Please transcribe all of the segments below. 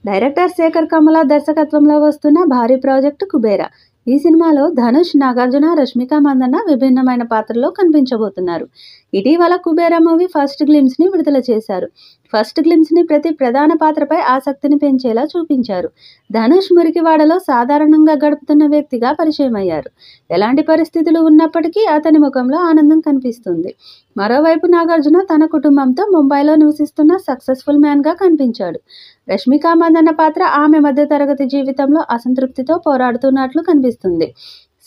Director Sekhar Kammula దర్శకత్వంలో వస్తున్న భారీ ప్రాజెక్టు కుబేరా. ఈ సినిమాలో ధనుష్, నాగార్జున, రష్మిక మందన్న విభిన్నమైన పాత్రల్లో కనిపించబోతున్నారు. ఇటీవల కుబేరా మూవీ ఫస్ట్ గ్లిమ్స్ ని విడుదల చేశారు. ఫస్ట్ గ్లిమ్స్ ని ప్రతి ప్రధాన పాత్రపై ఆసక్తిని పెంచేలా చూపించారు. ధనుష్ మురికివాడలో సాధారణంగా గడుపుతున్న వ్యక్తిగా పరిచయమయ్యారు. ఎలాంటి పరిస్థితులు ఉన్నప్పటికీ అతని ముఖంలో ఆనందం కనిపిస్తుంది. మరోవైపు నాగార్జున తన కుటుంబంతో ముంబైలో నివసిస్తున్న సక్సెస్ఫుల్ మ్యాన్ గా కనిపించాడు. రష్మిక మందన్న పాత్ర ఆమె మధ్యతరగతి జీవితంలో అసంతృప్తితో పోరాడుతున్నట్లు కనిపిస్తుంది.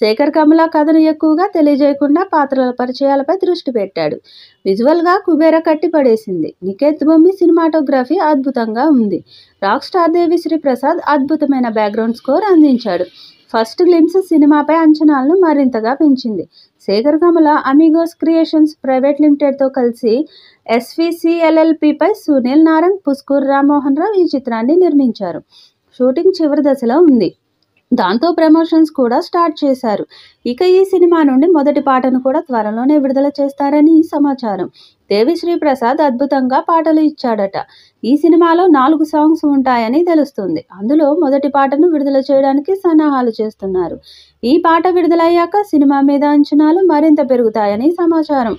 శేఖర్ కమల కథను ఎక్కువగా తెలియజేయకుండా పాత్రల పరిచయాలపై దృష్టి పెట్టాడు. విజువల్గా కుబేరా కట్టిపడేసింది. నికేత్ భూమి సినిమాటోగ్రఫీ అద్భుతంగా ఉంది. రాక్ స్టార్ దేవిశ్రీ ప్రసాద్ అద్భుతమైన బ్యాక్గ్రౌండ్ స్కోర్ అందించాడు. ఫస్ట్ గ్లిమ్స్ సినిమాపై అంచనాలను మరింతగా పెంచింది. Sekhar Kammula Amigos creations private లిమిటెడ్తో కలిసి ఎస్విసిఎల్ఎల్పిపై సునీల్ నారంగ్, పుస్కూర్ రామ్మోహన్ రావు ఈ చిత్రాన్ని నిర్మించారు. షూటింగ్ చివరి దశలో ఉంది. దాంతో ప్రమోషన్స్ కూడా స్టార్ట్ చేశారు. ఇక ఈ సినిమా నుండి మొదటి పాటను కూడా త్వరలోనే విడుదల చేస్తారని సమాచారం. దేవిశ్రీ ప్రసాద్ అద్భుతంగా పాటలు ఇచ్చాడట. ఈ సినిమాలో 4 సాంగ్స్ ఉంటాయని తెలుస్తుంది. అందులో మొదటి పాటను విడుదల చేయడానికి సన్నాహాలు చేస్తున్నారు. ఈ పాట విడుదలయ్యాక సినిమా మీద అంచనాలు మరింత పెరుగుతాయని సమాచారం.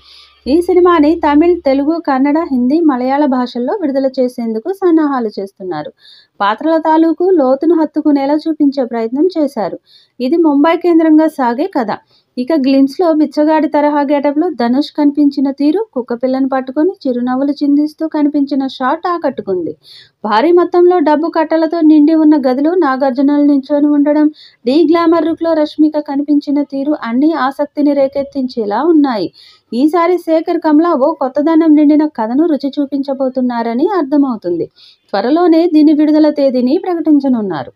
ఈ సినిమాని తమిళ్, తెలుగు, కన్నడ, హిందీ, మలయాళ భాషల్లో విడుదల చేసేందుకు సన్నాహాలు చేస్తున్నారు. పాత్రల తాలూకు లోతును హత్తుకునేలా చూపించే ప్రయత్నం చేశారు. ఇది ముంబై కేంద్రంగా సాగే కథ. ఇక గ్లిమ్స్లో బిచ్చగాడి తరహా గెటప్లో ధనుష్ కనిపించిన తీరు, కుక్కపిల్లను పట్టుకొని చిరునవ్వులు చిందిస్తూ కనిపించిన షాట్ ఆకట్టుకుంది. భారీ మొత్తంలో డబ్బు కట్టలతో నిండి ఉన్న గదిలో నాగార్జునలు నించొని ఉండడం, డీ గ్లామర్ లుక్లో రష్మిక కనిపించిన తీరు అన్నీ ఆసక్తిని రేకెత్తించేలా ఉన్నాయి. ఈసారి శేఖర్ కమల ఓ కొత్తదనం నిండిన కథను రుచి చూపించబోతున్నారని అర్థమవుతుంది. త్వరలోనే దీని విడుదల తేదీని ప్రకటించనున్నారు.